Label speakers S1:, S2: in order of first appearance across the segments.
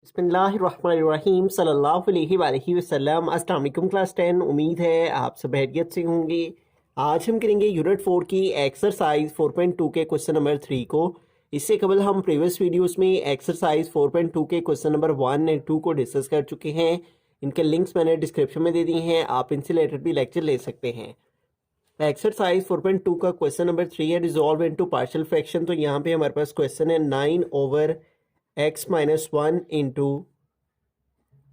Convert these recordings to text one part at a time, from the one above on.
S1: बिस्मिल्लाहिर्रहमानिर्रहीम सल्लल्लाहु अलैहि वसल्लम। अस्सलाम वालेकुम क्लास 10। उम्मीद है आप सब खैरियत से होंगे। आज हम करेंगे यूनिट 4 की एक्सरसाइज 4.2 के क्वेश्चन नंबर 3 को। इससे कबल हम प्रीवियस वीडियोस में एक्सरसाइज 4.2 के क्वेश्चन नंबर 1 एंड 2 को डिस्कस कर चुके हैं। इनके लिंक्स मैंने डिस्क्रिप्शन में दे दिए हैं, आप इनसे रिलेटेड भी लेक्चर ले सकते हैं। एक्सरसाइज 4.2 का क्वेश्चन नंबर 3 है रिजॉल्व इनटू पार्शियल फ्रैक्शन। तो यहाँ पे हमारे पास क्वेश्चन है 9/x-1 into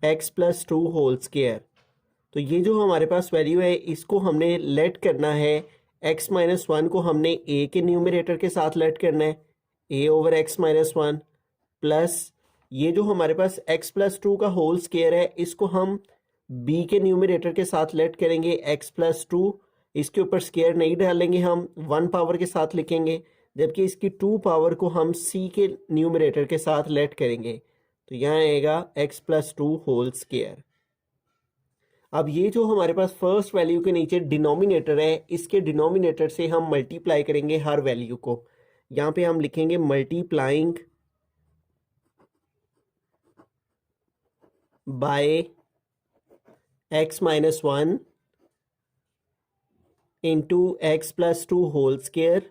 S1: x+2 whole square. तो ये जो हमारे पास वैल्यू है इसको हमने लेट करना है, x-1 को हमने a के न्यूमरेटर के साथ लेट करना है, a/x-1 प्लस ये जो हमारे पास x+2 का होल स्क्वायर है इसको हम b के न्यूमरेटर के साथ लेट करेंगे, x+2 इसके ऊपर स्क्वायर नहीं डालेंगे, हम 1 पावर के साथ लिखेंगे, जबकि इसकी 2 पावर को हम c के न्यूमरेटर के साथ लेट करेंगे। तो यहाँ आएगा x+2 होल स्क्वायर। अब ये जो हमारे पास फर्स्ट वैल्यू के नीचे डिनोमिनेटर है इसके डिनोमिनेटर से हम मल्टीप्लाई करेंगे हर वैल्यू को। यहाँ पे हम लिखेंगे multiplying by x-1 into x+2 whole square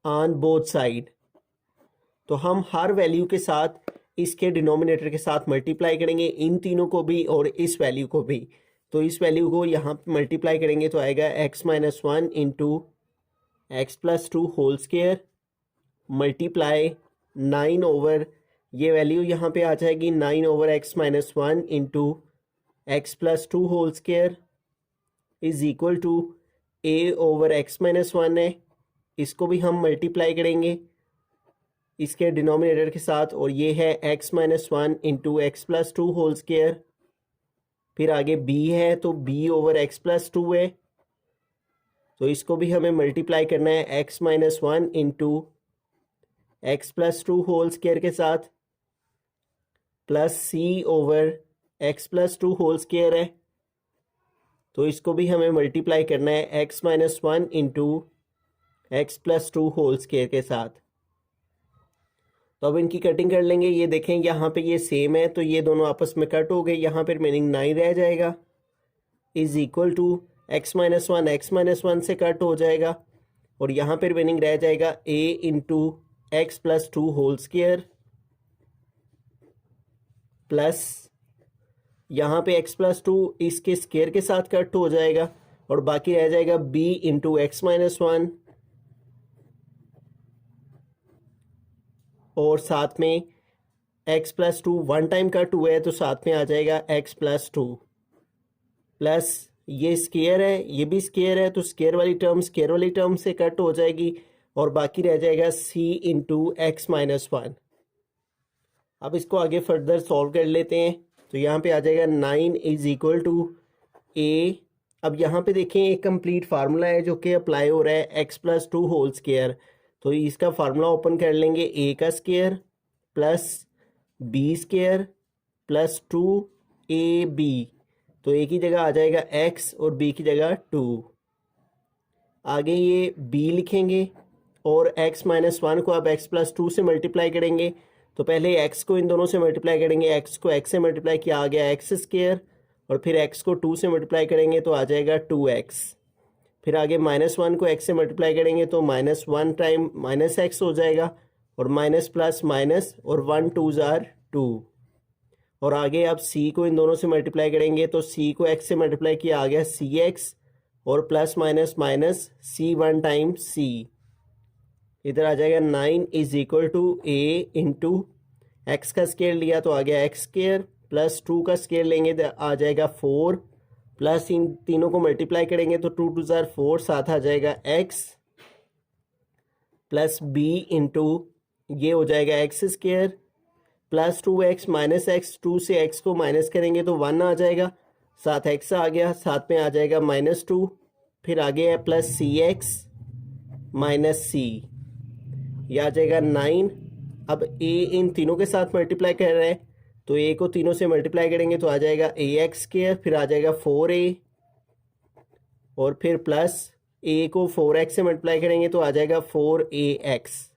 S1: on both side. तो हम हर वैल्यू के साथ इसके डिनोमिनेटर के साथ मल्टीप्लाई करेंगे, इन तीनों को भी और इस वैल्यू को भी। तो इस वैल्यू को यहाँ पे मल्टीप्लाई करेंगे तो आएगा x-1 into x+2 whole square multiply 9 over ये वैल्यू यहाँ पे आ जाएगी 9/x-1 into x+2 whole square is equal to a/x-1 है, इसको भी हम मल्टीप्लाई करेंगे इसके डिनोमिनेटर के साथ, और ये है x-1 into x+2 whole square. फिर आगे b है तो b/x+2 है, तो इसको भी हमें मल्टीप्लाई करना है x-1 into x+2 whole square के साथ, प्लस c/x+2 होल स्क्वायर है, तो इसको भी हमें मल्टीप्लाई करना है x-1 into x+2 whole square के साथ। तो अब इनकी कटिंग कर लेंगे। ये देखें यहाँ पे ये सेम है तो ये दोनों आपस में कट हो गए, यहाँ पर रिमेनिंग 9 रह जाएगा इज इक्वल टू x-1 से कट हो जाएगा, और यहाँ पर रिमेनिंग रह जाएगा a into x+2 whole square plus यहाँ पे x+2 इसके स्क्वायर के साथ कट हो जाएगा और बाकी रह जाएगा b इंटू x-1 और साथ में x+2 1 टाइम कट हुआ है तो साथ में आ जाएगा x+2 प्लस ये स्क्वायर है ये भी स्क्वायर है तो स्क्वायर वाली टर्म से कट हो जाएगी और बाकी रह जाएगा c इंटू x-1। अब इसको आगे फर्दर सॉल्व कर लेते हैं। तो यहाँ पे आ जाएगा 9 इज इक्वल टू a। अब यहाँ पे देखें एक कंप्लीट फार्मूला है जो कि अप्लाई हो रहा है x+2 होल स्क्वायर। तो इसका फार्मूला ओपन कर लेंगे, a का square plus b square plus 2ab, तो a की जगह आ जाएगा x और b की जगह 2। आगे ये b लिखेंगे और x-1 को अब x+2 से मल्टीप्लाई करेंगे। तो पहले x को इन दोनों से मल्टीप्लाई करेंगे, x को x से मल्टीप्लाई किया आ गया x स्क्वायर, और फिर x को 2 से मल्टीप्लाई करेंगे तो आ जाएगा 2x। फिर आगे -1 को x से मल्टीप्लाई करेंगे तो -1 टाइम -x हो जाएगा, और माइनस प्लस माइनस और 1 2 ज़ार 2। और आगे अब c को इन दोनों से मल्टीप्लाई करेंगे तो c को x से मल्टीप्लाई किया आ गया cx, और plus minus minus c1 time c। इधर आ जाएगा 9 is equal to a into x का स्क्वायर लिया तो आ गया x स्क्वायर प्लस 2 का स्क्वायर लेंगे तो आ जाएगा 4, प्लस इन तीनों को मल्टीप्लाई करेंगे तो 2 2 ज़ार 4, साथ आ जाएगा x प्लस b इंटू ये हो जाएगा x square plus 2x minus x, 2 से x को माइनस करेंगे तो 1 आ जाएगा, साथ x आ गया, साथ में आ जाएगा -2, फिर आगे है प्लस cx माइनस c, यह आ जाएगा 9। अब a इन तीनों के साथ मल्टीप्लाई कर रहे हैं तो a को तीनों से मल्टीप्लाई करेंगे तो आ जाएगा ax स्क्वायर, फिर आ जाएगा 4a, और फिर प्लस a को 4x से मल्टीप्लाई करेंगे तो आ जाएगा 4ax।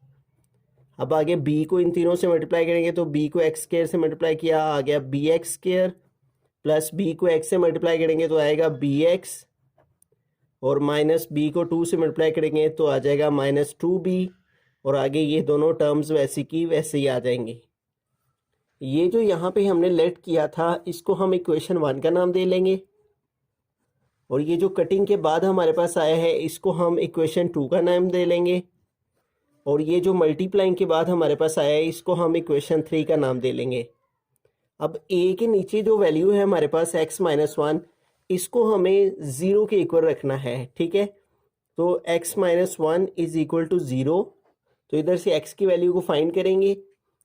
S1: अब आगे b को इन तीनों से मल्टीप्लाई करेंगे तो b को एक्स स्क्वायर से मल्टीप्लाई किया आ गया b x square, plus b को x से मल्टीप्लाई करेंगे तो आएगा बी एक्स, और माइनस b को 2 से मल्टीप्लाई करेंगे तो आ जाएगा माइनस 2b, और आगे ये दोनों टर्म्स वैसी की वैसे ही आ जाएंगी। ये जो यहाँ पे हमने लेट किया था इसको हम इक्वेशन 1 का नाम दे लेंगे, और ये जो कटिंग के बाद हमारे पास आया है इसको हम इक्वेशन 2 का नाम दे लेंगे, और ये जो मल्टीप्लाइंग के बाद हमारे पास आया है इसको हम इक्वेशन 3 का नाम दे लेंगे। अब a के नीचे जो वैल्यू है हमारे पास x माइनस 1, इसको हमें 0 के इक्वल रखना है, ठीक है। तो x minus 1 is equal to 0, तो इधर से x की वैल्यू को फाइंड करेंगे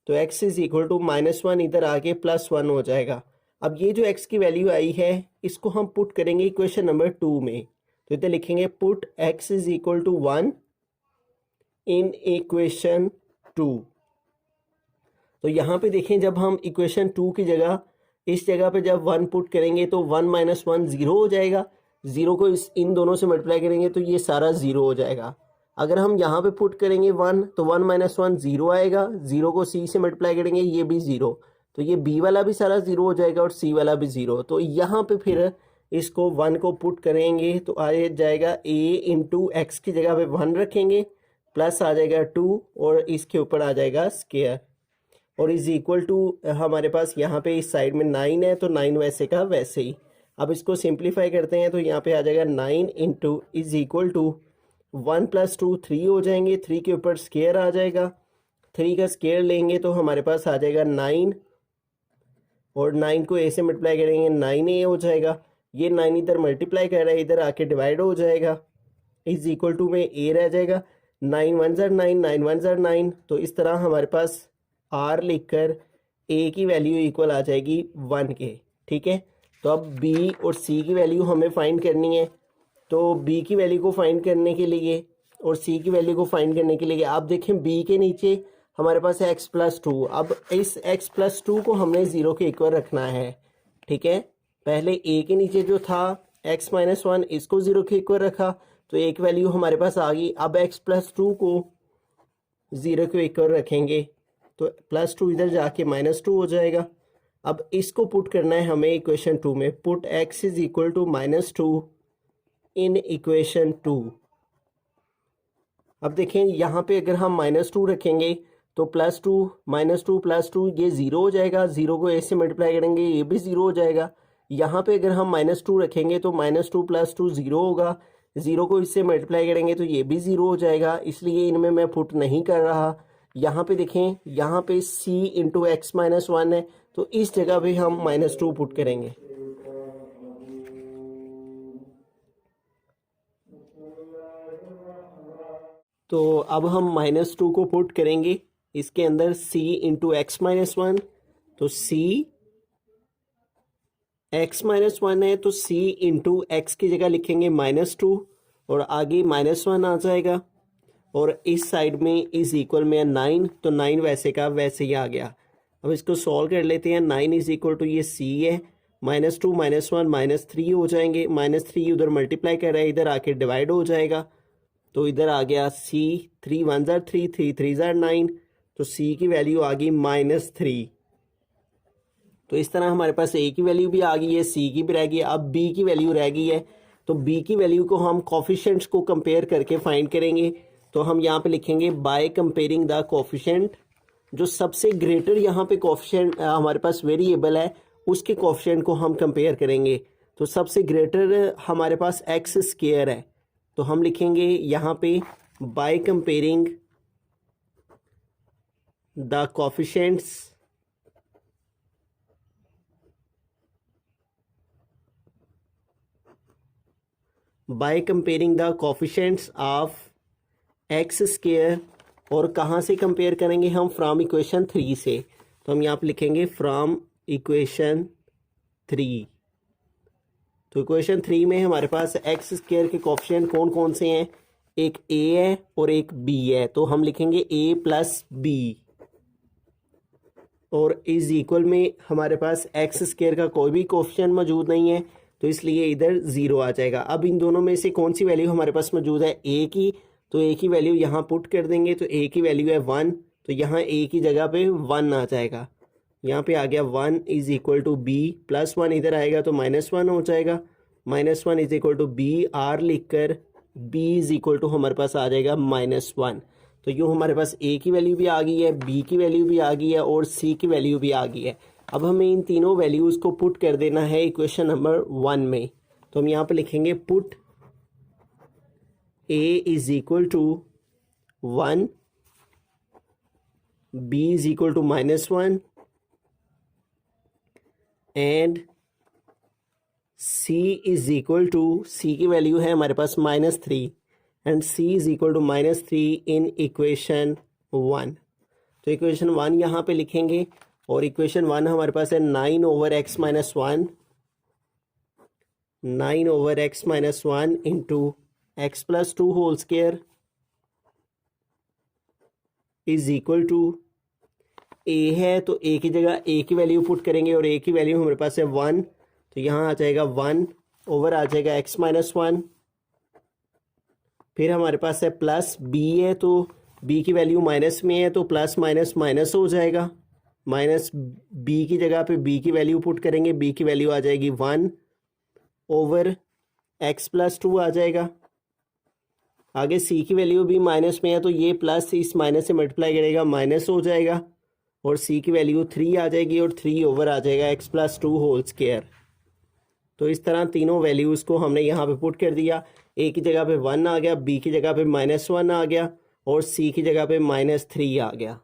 S1: तो x is equal to minus 1 इधर आके प्लस 1 हो जाएगा। अब ये जो x की वैल्यू आई है इसको हम पुट करेंगे इक्वेशन नंबर 2 में, तो इधर लिखेंगे put x is equal to 1 in equation 2। तो यहाँ पे देखें जब हम इक्वेशन 2 की जगह इस जगह पे जब 1 पुट करेंगे तो 1 माइनस 1 0 हो जाएगा, 0 को इन दोनों से मल्टीप्लाई करेंगे तो ये सारा 0 हो जाएगा। अगर हम यहाँ पे पुट करेंगे 1 तो 1 माइनस 1 0 आएगा, 0 को c से मल्टीप्लाई करेंगे ये भी 0, तो ये b वाला भी सारा 0 हो जाएगा और c वाला भी 0। तो यहाँ पे फिर इसको 1 को पुट करेंगे तो आ जाएगा a इंटू एक्स की जगह पे 1 रखेंगे, प्लस आ जाएगा 2 और इसके ऊपर आ जाएगा स्क्वायर, और इज इक्वल टू हमारे पास यहाँ पे इस साइड में 9 है तो 9 वैसे का वैसे ही। अब इसको सिंप्लीफाई करते हैं तो यहाँ पे आ जाएगा 9 into is equal to 1 plus 2 3 हो जाएंगे, 3 के ऊपर स्क्वायर आ जाएगा, 3 का स्क्वायर लेंगे तो हमारे पास आ जाएगा 9, और 9 को a से मल्टीप्लाई करेंगे 9a हो जाएगा, ये 9 इधर मल्टीप्लाई कर रहा है इधर आके डिवाइड हो जाएगा, इज इक्वल टू में a रह जाएगा, 9 1 ज़र 9 9 1 ज़र 9। तो इस तरह हमारे पास r लिखकर a की वैल्यू इक्वल आ जाएगी 1 के, ठीक है। तो अब b और c की वैल्यू हमें फाइंड करनी है, तो b की वैल्यू को फाइंड करने के लिए और c की वैल्यू को फाइंड करने के लिए आप देखें b के नीचे हमारे पास है x प्लस 2। अब इस x प्लस 2 को हमने 0 के इक्वल रखना है, ठीक है। पहले a के नीचे जो था x माइनस 1 इसको 0 के इक्वल रखा तो एक वैल्यू हमारे पास आ गई। अब x प्लस 2 को 0 के इक्वल रखेंगे तो प्लस 2 इधर जाके माइनस 2 हो जाएगा। अब इसको पुट करना है हमें इक्वेशन 2 में, put x is equal to minus 2 in equation 2। अब देखें यहाँ पे अगर हम माइनस 2 रखेंगे तो प्लस 2 माइनस 2 प्लस 2 ये 0 हो जाएगा, 0 को a से मल्टीप्लाई करेंगे ये भी 0 हो जाएगा। यहाँ पे अगर हम माइनस 2 रखेंगे तो माइनस 2 प्लस 2 0 होगा, 0 को इससे मल्टीप्लाई करेंगे तो ये भी 0 हो जाएगा, इसलिए इनमें मैं पुट नहीं कर रहा। यहाँ पे देखें यहाँ पे c इंटू एक्स माइनस 1 है तो इस जगह पे हम माइनस 2 पुट करेंगे। तो अब हम माइनस 2 को पुट करेंगे इसके अंदर c इंटू एक्स माइनस 1, तो c x माइनस 1 है तो c इंटू एक्स की जगह लिखेंगे माइनस 2 और आगे माइनस 1 आ जाएगा, और इस साइड में इज इक्वल में 9 तो 9 वैसे का वैसे ही आ गया। अब इसको सॉल्व कर लेते हैं। 9 इज इक्वल टू ये c है, माइनस 2 माइनस 1 माइनस 3 हो जाएंगे, माइनस 3 उधर मल्टीप्लाई कर रहा है इधर आके डिवाइड हो जाएगा, तो इधर आ गया c 3 1 ज़र 3 3 3 ज़र 9, तो c की वैल्यू आ गई माइनस 3। तो इस तरह हमारे पास a की वैल्यू भी आ गई है, c की भी रह गई है, अब b की वैल्यू रह गई है। तो b की वैल्यू को हम कोफिशिएंट्स को कंपेयर करके फाइंड करेंगे। तो हम यहाँ पे लिखेंगे बाय कंपेयरिंग द कोफिशिएंट, जो सबसे ग्रेटर यहाँ पे कोफिशिएंट हमारे पास वेरिएबल है उसके कोफिशिएंट को हम कंपेयर करेंगे। तो सबसे ग्रेटर हमारे पास एक्स स्क्वायर है, तो हम लिखेंगे यहाँ पे by comparing the coefficients by comparing the coefficients of x square, और कहाँ से कंपेयर करेंगे हम, फ्रॉम इक्वेशन 3 से। तो हम यहाँ पे लिखेंगे फ्रॉम इक्वेशन 3। तो इक्वेशन 3 में हमारे पास एक्स स्क्वायर के कोफिशिएंट कौन कौन से हैं, एक a है और एक b है, तो हम लिखेंगे a प्लस b, और इज इक्वल में हमारे पास एक्स स्क्वायर का कोई भी कोफिशिएंट मौजूद नहीं है तो इसलिए इधर 0 आ जाएगा। अब इन दोनों में से कौन सी वैल्यू हमारे पास मौजूद है, a की, तो a की वैल्यू यहाँ पुट कर देंगे तो a की वैल्यू है 1, तो यहाँ ए की जगह पे 1 आ जाएगा, यहाँ पे आ गया 1 इज इक्वल टू बी, +1 इधर आएगा तो -1 हो जाएगा, -1 is equal to b, or लिख कर बी इज इक्वल टू हमारे पास आ जाएगा -1। तो यूँ हमारे पास ए की वैल्यू भी आ गई है, बी की वैल्यू भी आ गई है और सी की वैल्यू भी आ गई है। अब हमें इन तीनों वैल्यूज़ को पुट कर देना है इक्वेशन नंबर 1 में। तो हम यहाँ पे लिखेंगे put A is equal to 1, B is equal to -1 and C is equal to, C की वैल्यू है हमारे पास -3 and C is equal to -3 in equation 1। तो इक्वेशन 1 यहाँ पे लिखेंगे और इक्वेशन 1 हमारे पास है 9/x-1, 9/x-1 into x+2 whole square is equal to, A है तो ए की जगह ए की वैल्यू पुट करेंगे और ए की वैल्यू हमारे पास है 1, तो यहाँ आ जाएगा 1 ओवर आ जाएगा x-1। फिर हमारे पास है प्लस बी है तो बी की वैल्यू माइनस में है तो प्लस माइनस माइनस हो जाएगा, माइनस बी की जगह पे बी की वैल्यू पुट करेंगे, बी की वैल्यू आ जाएगी 1 ओवर x+2 आ जाएगा। आगे सी की वैल्यू भी माइनस में है तो ये प्लस इस माइनस से मल्टीप्लाई करेगा, माइनस हो जाएगा और सी की वैल्यू 3 आ जाएगी और 3 ओवर आ जाएगा x+2 होल स्क्वायर। तो इस तरह तीनों वैल्यूज़ को हमने यहाँ पे पुट कर दिया। ए की जगह पे 1 आ गया, बी की जगह पे -1 आ गया और सी की जगह पे -3 आ गया।